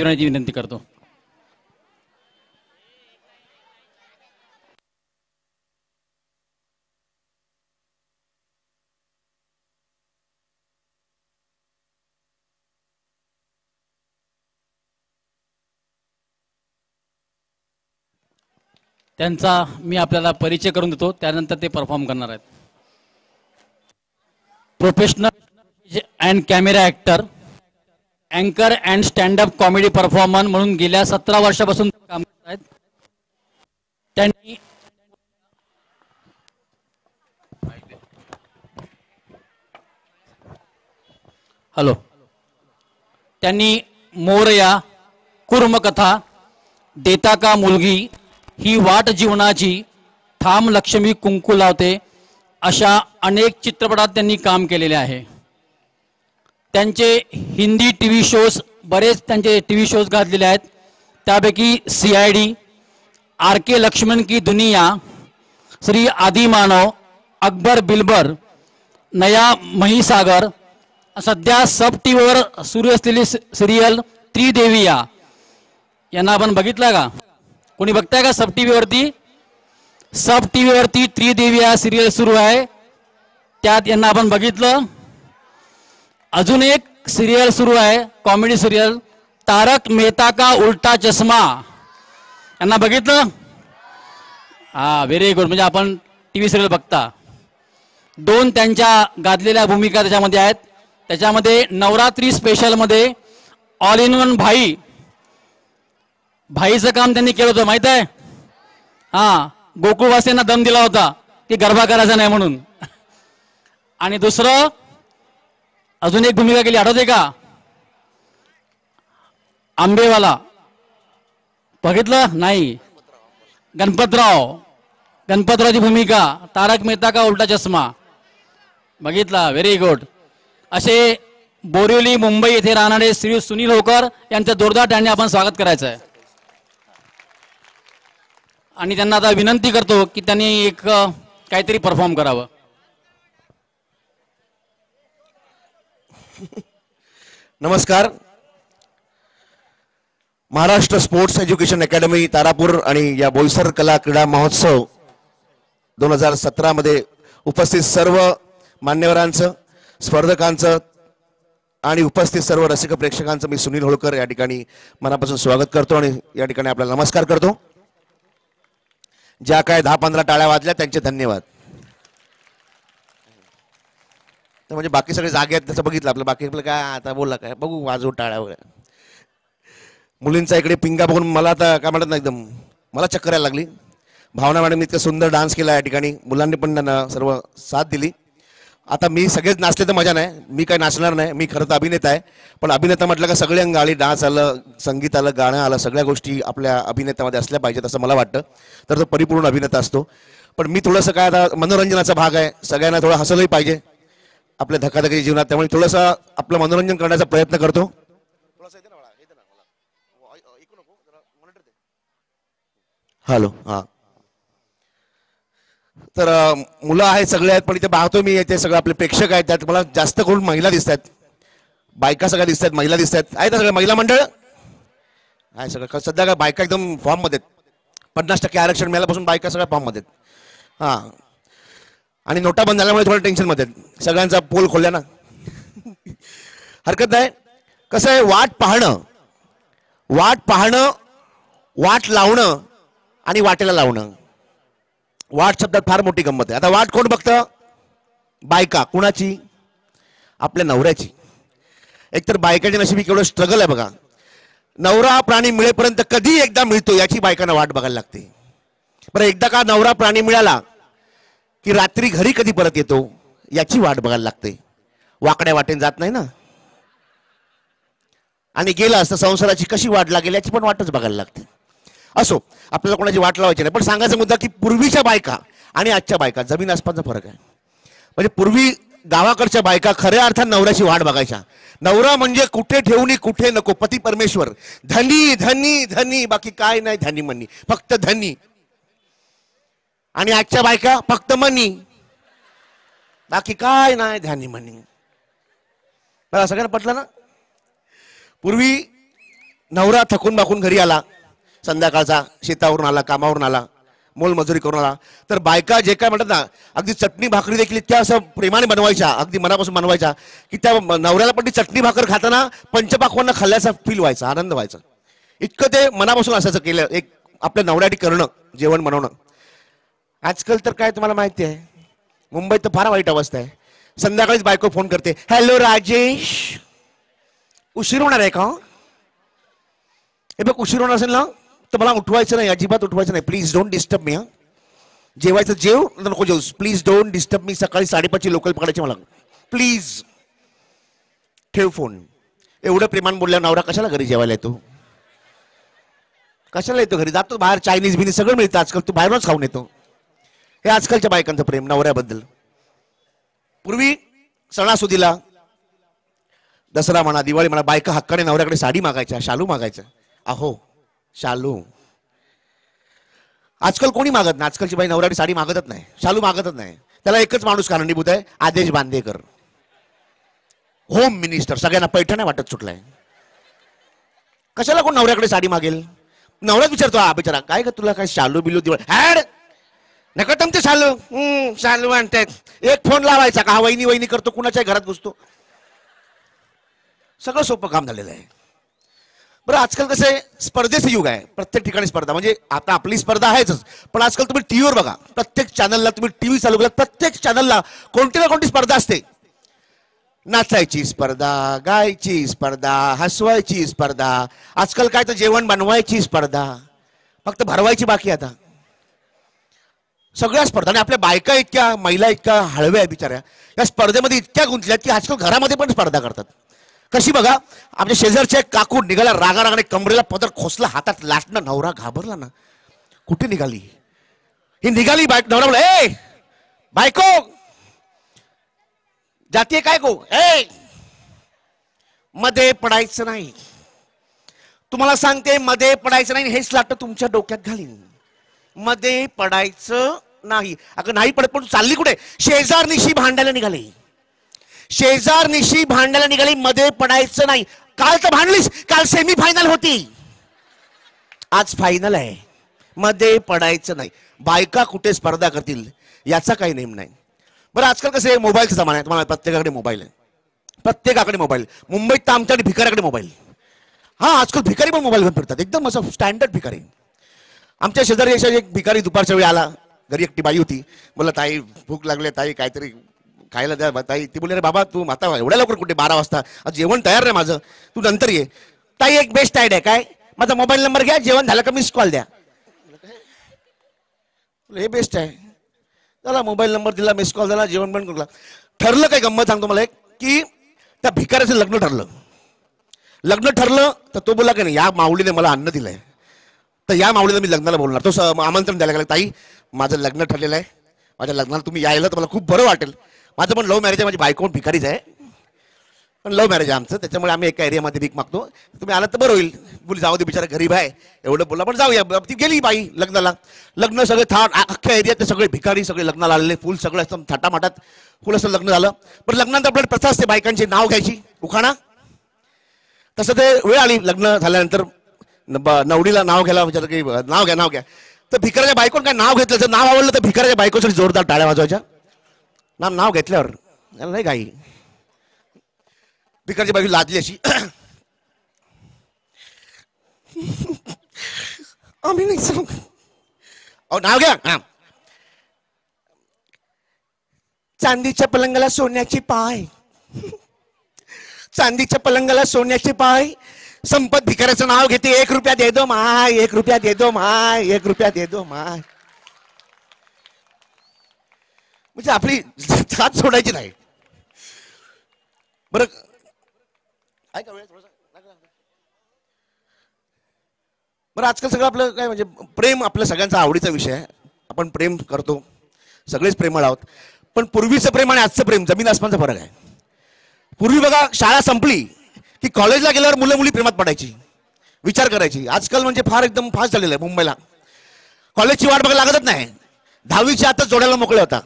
जिरवण्याची विनंती करतो. त्यांचा मी आपल्याला परिचय करून देतो, त्यानंतर ते परफॉर्म करणार आहेत. प्रोफेशनल अँड कॅमेरा ॲक्टर, अँकर अँड स्टँडअप कॉमेडी परफॉर्मर म्हणून गेल्या 17 वर्षापासून काम करत आहेत. त्यांनी त्यांनी मोरया, कुर्मकथा, देता का मुलगी, ही वाट जीवनाची, थांब लक्ष्मी कुंकू लावते अशा अनेक चित्रपटात त्यांनी काम केलेले आहे. त्यांचे हिंदी टीव्ही शोज, बरेच त्यांचे टीव्ही शोज गाजलेले आहेत. त्यापैकी CID, RK लक्ष्मण की दुनिया, श्री आदिमानव, अकबर बिलबर, नया महिसागर, सध्या सब टीव्हीवर सुरू असलेली सिरियल त्रिदेविया यांना आपण बघितला का? कोणी बघताय का? सब टीव्हीवरती त्रिदेविया सिरियल सुरू आहे, त्यात यांना आपण बघितलं. अजून एक सिरियल सुरू आहे, कॉमेडी सिरियल, तारक मेहता का उल्टा चष्मा, यांना बघितलं? हा, व्हेरी गुड. म्हणजे आपण टीव्ही सिरियल बघता. 2 त्यांच्या गाजलेल्या भूमिका त्याच्यामध्ये आहेत. त्याच्यामध्ये नवरात्री स्पेशलमध्ये ऑल इन वन भाईचं काम त्यांनी केलं होतं, माहित आहे? हा, गोकुळवासियांना दम दिला होता की गरबा करायचा नाही म्हणून. आणि दुसरं अजून एक भूमिका केली, आठवते का? आंबेवाला, बघितलं नाही? गणपतरावची भूमिका, तारक मेहता का उल्टा चष्मा, बघितला? Very good. असे बोरिवली मुंबई येथे राहणारे श्री सुनील होकर यांचं जोरदार टाळ्यांनी आपण स्वागत करायचं आहे. आणि त्यांना आता विनंती करतो की त्यांनी एक काहीतरी परफॉर्म करावं. नमस्कार. Maharashtra sports education academy Tarapur आणि या बोईसर कला क्रीडा महोत्सव 2017 मध्ये उपस्थित सर्व मान्यवरांचं, स्पर्धकांचं आणि उपस्थित सर्व रसिक प्रेक्षकांचं मी सुनील होळकर या ठिकाणी मनापासून स्वागत करतो आणि या ठिकाणी आपल्याला नमस्कार करतो. ज्या काय 10-15 टाळ्या वाजल्या त्यांचे धन्यवाद. म्हणजे बाकी सगळे जागे आहेत त्याचं बघितलं आपलं, बाकी आपलं काय आता बोलला काय बघू, वाजवू टाळ्या वगैरे. मुलींचा इकडे पिंगा बघून मला आता काय म्हणत ना, एकदम मला चक्कर यायला लागली. भावना मॅडमनी इतकं सुंदर डान्स केला या ठिकाणी, मुलांनी पण त्यांना सर्व साथ दिली. आता मी सगळेच नाचले तर मजा नाही, मी काय नाचणार नाही, मी खरं तर अभिनेता आहे. पण अभिनेता म्हटलं का सगळे अंग आली, डान्स आलं, संगीत आलं, गाणं आलं, सगळ्या गोष्टी आपल्या अभिनेत्यामध्ये असल्या पाहिजेत असं मला वाटतं, तर तो परिपूर्ण अभिनेता असतो. पण मी थोडंसं काय आता मनोरंजनाचा भाग आहे, सगळ्यांना थोडं हसलंही पाहिजे आपल्या धकाधकीच्या जीवनात, त्यामुळे थोडंसं आपलं मनोरंजन करण्याचा प्रयत्न करतो. हॅलो, हां. तर मुलं आहेत, सगळे आहेत, पण इथे पाहतो मी इथे सगळं आपले प्रेक्षक आहेत, त्यात मला जास्त करून महिला दिसत आहेत, बायका सगळ्या दिसत आहेत, महिला दिसत आहेत ना सगळं महिला मंडळ आहे सगळं. सध्या काय बायका एकदम फॉर्ममध्ये आहेत, 50% आरक्षण मिळाल्यापासून बायका सगळ्या फॉर्ममध्ये आहेत. हां, आणि नोटा बंद झाल्यामुळे थोडं टेन्शनमध्ये आहेत, सगळ्यांचा पोल खोलल्या ना. हरकत नाही. कसं आहे, वाट पाहणं, वाट लावणं आणि वाटेला लावणं, वाट शब्दात फार मोठी गंमत आहे. आता वाट कोण बघतं? बायका. कुणाची? आपल्या नवऱ्याची. एकतर बायकाच्या नशिबी केवढं स्ट्रगल आहे बघा. नवरा प्राणी मिळेपर्यंत कधी एकदा मिळतो याची बायकांना वाट बघायला लागते. बरं, एकदा का नवरा प्राणी मिळाला की रात्री घरी कधी परत येतो याची वाट बघायला लागते. वाकड्या वाटेन जात नाही ना. आणि गेला असता संसाराची कशी वाट लागेल याची पण वाटच बघायला लागते. असो, आपल्याला कोणाची वाट लावायची नाही. पण सांगायचा मुद्दा की पूर्वीच्या बायका आणि आजच्या बायका जमीन आसमानचा फरक आहे. म्हणजे पूर्वी गावाकडच्या बायका खऱ्या अर्थात नवऱ्याची वाट बघायच्या. नवरा म्हणजे कुठे ठेवणी कुठे नको, पती परमेश्वर, धनी धनी धनी, बाकी काय नाही धनी मनी, फक्त धनी. आणि आजच्या बायका फक्त मनी, बाकी काय नाही धनी मनी. सगळ्यांना पटलं ना? पूर्वी नवरा थकून बाकून घरी आला संध्याकाळचा, शेतावरून आला, कामावरून आला, मोलमजुरी करून आला, तर बायका जे काय म्हणतात ना, अगदी चटणी भाकरी देखील त्या असं प्रेमाने बनवायच्या, अगदी मनापासून बनवायच्या, की त्या नवऱ्याला पण ती चटणी भाकर खाताना पंचपाक्वांना खाल्ल्याचा फील व्हायचा, आनंद व्हायचा. इतकं ते मनापासून असायचं केलं एक आपल्या नवऱ्यासाठी करणं, जेवण बनवणं. आजकाल तर काय तुम्हाला माहिती आहे, मुंबईत तर फार वाईट अवस्था आहे. संध्याकाळीच बायको फोन करते, हॅलो राजेश, उशीर होणार आहे का? हे बघ, उशीर होणार असेल ना तर मला उठवायचं नाही, अजिबात उठवायचं नाही, प्लीज डोंट डिस्टर्ब मी. जेवायचं जेव, नको जेवूस, प्लीज डोंट डिस्टर्ब मी. सकाळी 5:30 लोकल पकडायची मला, प्लीज ठेव फोन. एवढं प्रेमान बोलल्या नवरा कशाला घरी जेवायला येतो? कशाला येतो घरी? जातो बाहेर, चायनीज बिनीज सगळं मिळतं आजकाल, तू बाहेरूनच खाऊन येतो. हे आजकालच्या बायकांचं प्रेम नवऱ्याबद्दल. पूर्वी सणासुदीला, दसरा म्हणा, दिवाळी म्हणा, बायका हक्काने नवऱ्याकडे साडी मागायच्या, शालू मागायचं. अहो शालू आजकाल कोणी मागत नाही. आजकालची बाई नवऱ्याकडे साडी मागतच नाही, शालू मागतच नाही. त्याला एकच माणूस कारणीभूत आहे, आदेश बांदेकर, होम मिनिस्टर. सगळ्यांना पैठण्या वाटत सुटलाय. कशाला कोण नवऱ्याकडे साडी मागेल? नवराच विचारतो, हा बिचारा, काय का तुला काय शालू बिलू दिवाळी हॅड नका तुमचे शालू, शालू आणतायत. एक फोन लावायचा का, हा वहिनी वहिनी करतो, कुणाच्या घरात घुसतो. सगळं सोपं काम झालेलं आहे. बरं, आजकाल कसं आहे, स्पर्धेचं युग आहे, प्रत्येक ठिकाणी स्पर्धा. म्हणजे आता आपली स्पर्धा आहेच, पण आजकाल तुम्ही टीव्हीवर बघा, प्रत्येक चॅनलला तुम्ही टीव्ही चालू केला, प्रत्येक चॅनलला कोणती ना कोणती स्पर्धा असते. नाचायची स्पर्धा, गायची स्पर्धा, हसवायची स्पर्धा, आजकाल काय तर जेवण बनवायची स्पर्धा, फक्त भरवायची बाकी. आता सगळ्या स्पर्धा. आणि आपल्या बायका इतक्या, महिला इतक्या हळव्या आहे बिचाऱ्या, या स्पर्धेमध्ये इतक्या गुंतल्यात की आजकाल घरामध्ये पण स्पर्धा करतात. कशी बघा, आमच्या शेजारचे एक काकू निघाला रागारागाने, कमरेला पदर खोसला, हातात लाटणं. नवरा घाबरला ना, कुठे निघाली ही? निघाली नवरा बोला, ए बायको जातीय काय गो, ए मध्ये पडायचं नाही. तुम्हाला सांगते, मध्ये पडायचं नाही. हेच लाट तुमच्या डोक्यात घालीन, मध्ये पडायचं नाही. अगं नाही पडत, पण चालली कुठे? शेजारनिशी भांडायला निघाली, शेजारनिशी भांडायला निघाली, मध्ये पडायचं नाही. काल तर भांडलीस, काल सेमी फायनल होती, आज फायनल आहे, मध्ये पडायचं नाही. बायका कुठे स्पर्धा करतील याचा काही नेम नाही. बरं, आजकाल कसं आहे, मोबाईलचा जमाना आहे. तुम्हाला प्रत्येकाकडे मोबाईल आहे, प्रत्येकाकडे मोबाईल. मुंबईत तर आमच्याकडे भिकाऱ्याकडे मोबाईल. हा, आजकाल भिकारी पण मोबाईल घेऊन फिरतात, एकदम असं स्टँडर्ड भिकारी. आमच्या शेजारी एक भिकारी दुपारच्या वेळी आला, घरी एकटी बाई होती. बोला, ताई भूक लागली, ताई काहीतरी खायला द्या ताई. ती बोलली, अरे बाबा तू आता एवढ्या लवकर कुठे, 12 वाजता, आज जेवण तयार नाही माझं, तू नंतर ये. ताई एक बेस्ट आयडिया, काय, माझा मोबाईल नंबर घ्या, जेवण झालं का मिस कॉल द्या. हे बेस्ट आहे. त्याला मोबाईल नंबर दिला, मिस कॉल दिला, जेवण पण करू. ठरलं काय, गंमत सांगतो मला एक, की त्या भिकाऱ्याचं लग्न ठरलं. लग्न ठरलं तर तो बोला की नाही, या माऊलीने मला अन्न दिलंय, तर या माऊलीला मी लग्नाला बोलणार. तो आमंत्रण द्यायला लागला, ताई माझं लग्न ठरलेलं आहे, माझ्या लग्नाला तुम्ही यायला तर मला खूप बरं वाटेल. माझं पण लव्ह मॅरेज आहे, माझी बायको भिकारीच आहे, पण लव्ह मॅरेज आहे आमचं, त्याच्यामुळे आम्ही एका एरियामध्ये भीक मागतो, तुम्ही आलात तर बरं होईल. बोली, जाऊ दे बिचारा गरीब आहे, एवढं बोला, पण जाऊया. ती गेली बाई लग्नाला. लग्न सगळे थाट, अख्ख्या एरियात सगळे भिकारी, सगळे लग्नाला आलेले, फुल सगळं असं थाटामाटात फुल असं लग्न झालं. पण लग्नानंतर आपल्याला प्रथा असते बायकांची नाव घ्यायची, उखाणा. तसं ते वेळ आली लग्न झाल्यानंतर, नवडीला नाव घ्यायला विचार की नाव घ्या, नाव घ्या. तर भिकाऱ्याच्या बायकोन काय नाव घेतलं, जर नाव आवडलं तर भिकाऱ्याच्या बायकोसाठी जोरदार टाळ्या वाजवायच्या. नाव घेतल्यावर नाही काही, भिकाऱ्याची बायको लाजली अशी, आम्ही नाही सांग, अहो नाव घ्या. हा, चांदीच्या पलंगाला सोन्याची पाय, चांदीच्या पलंगाला सोन्याची पाय. संपत भिकाऱ्याचं नाव घेते, 1 रुपया दे दो माय, 1 रुपया दे दो माय, 1 रुपया दे दो माय. म्हणजे आपली हात सोडायची नाही. बरं ऐका, बरं आजकाल सगळं आपलं काय म्हणजे प्रेम आपल्या सगळ्यांचा आवडीचा विषय आहे. आपण प्रेम करतो, सगळेच प्रेमळ आहोत. पण पूर्वीचं प्रेम आणि आजचं प्रेम जमीन आसमानचा फरक आहे. पूर्वी बघा, शाळा संपली की कॉलेजला गेल्यावर मुलं मुली प्रेमात पडायची, विचार करायची. आजकाल म्हणजे फार एकदम फास्ट झालेलं आहे. मुंबईला कॉलेजची वाट बघायला लागतच नाही, 10वीच्या आतच जोड्याला मोकळे होता.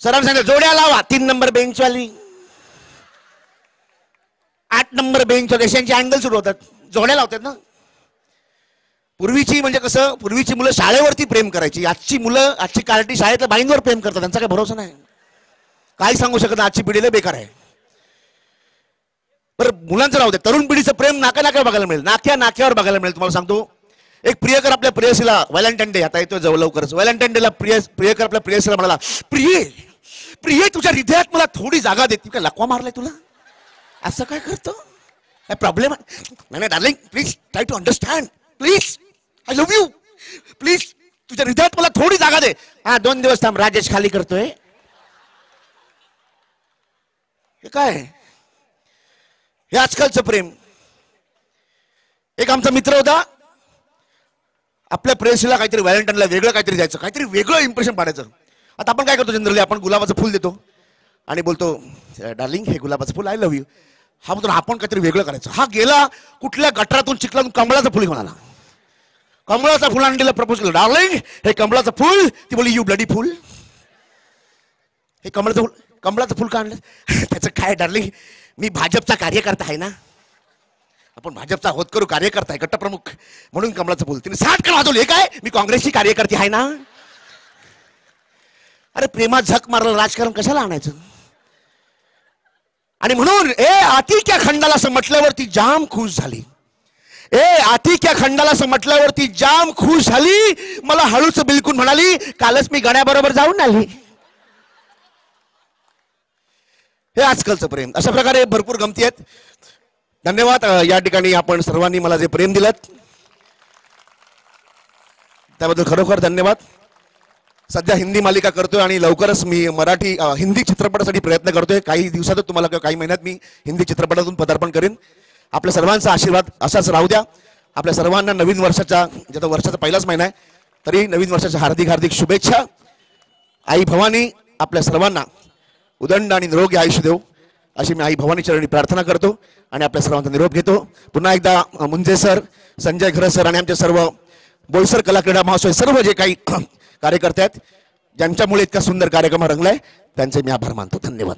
सरांनी सांगितलं जोड्या लावा, 3 नंबर बेंचवाली. 8 नंबर बेंच देशांचे अँगल सुरू होतात, जोड्या लावतात ना. पूर्वीची म्हणजे कसं, पूर्वीची मुलं शाळेवरती प्रेम करायची, आजची मुलं, आजची कार्टी शाळेतल्या बाईंवर प्रेम करतात. त्यांचा काही भरोसा नाही. काही सांगू शकत नाही, आजची पिढीला बेकार आहे. बरं मुलांचं राहू दे, तरुण पिढीचं प्रेम नाक्यावर बघायला मिळेल, नाक्यावर बघायला मिळेल. तुम्हाला सांगतो, एक प्रियकर आपल्या प्रेयसीला, व्हॅलेंटाईन डे आता येतो जवळ लवकरच, व्हॅलेंटाईन डेला प्रियकर आपल्या प्रेयसीला म्हणाला, प्रिय तुझ्या हृदयात मला थोडी जागा देते. काय लकवा मारलाय तुला, असं काय करतो, काय प्रॉब्लेम? नाही darling, please try to understand, please, I love you, please तुझ्या हृदयात मला थोडी जागा दे. हा 2 दिवस थांब, राजेश खाली करतोय. हे काय, हे आजकालचं प्रेम. एक आमचा मित्र होता, आपल्या प्रेयसीला काहीतरी व्हॅलेंटाईनला वेगळं काहीतरी द्यायचं, काहीतरी वेगळं इम्प्रेशन पाडायचं. आता आपण काय करतो जनरली, आपण गुलाबाचं फुल देतो आणि बोलतो, डार्लिंग हे गुलाबाचं फुल, आय लव्ह यू. हा म्हणतो आपण काहीतरी वेगळं करायचं. हा गेला कुठल्या गटारातून चिखलातून कमळाचं फुल घेऊन आला, कमळाचा फुल आणलेला प्रपोज केलं, डार्लिंग हे कमळाचं फुल. ती बोलली, यू ब्लडी फुल, हे कमळाचं फुल का आणलं? त्याचं काय डार्लिंग, मी भाजपचा कार्यकर्ता आहे ना, आपण भाजपचा होतकरू कार्यकर्ता आहे, गटप्रमुख, म्हणून कमळाचं फुल. तिने 60 कडे वाजवली, हे काय, मी काँग्रेसची कार्यकर्ती आहे ना. अरे प्रेमात झक मारलं, राजकारण कशाला आणायचं? आणि म्हणून आतिक्या खंडाला असं म्हटल्यावर ती जाम खुश झाली. आतिक्या खंडाला असं म्हटल्यावर ती जाम खुश झाली. मला हळूच बिलकुल म्हणाली, कालच मी गण्याबरोबर जाऊन आली. हे आजकालचं प्रेम. अशा प्रकारे भरपूर गमती आहेत. धन्यवाद. या ठिकाणी आपण सर्वांनी मला जे प्रेम दिलं त्याबद्दल खरोखर धन्यवाद. सध्या हिंदी मालिका करतोय आणि लवकरच मी मराठी हिंदी चित्रपटासाठी प्रयत्न करतोय. काही दिवसातच तुम्हाला किंवा काही महिन्यात मी हिंदी चित्रपटातून पदार्पण करेन. आपल्या सर्वांचा आशीर्वाद असाच राहू द्या. आपल्या सर्वांना नवीन वर्षाचा, ज्याचा वर्षाचा पहिलाच महिना आहे तरी नवीन वर्षाच्या हार्दिक हार्दिक शुभेच्छा. आई भवानी आपल्या सर्वांना उदंड आणि निरोगी आयुष्य देव अशी मी आई भवानी चरणी प्रार्थना करतो आणि आपल्या सर्वांचा निरोप घेतो. पुन्हा एकदा मुंजे सर, संजय खरे सर आणि आमचे सर्व बोईसर कला क्रीडा महोत्सव सर्व जे काही कार्यकर्ते आहेत ज्यांच्यामुळे इतका सुंदर कार्यक्रम रंगलाय त्यांचे मी आभार मानतो. धन्यवाद.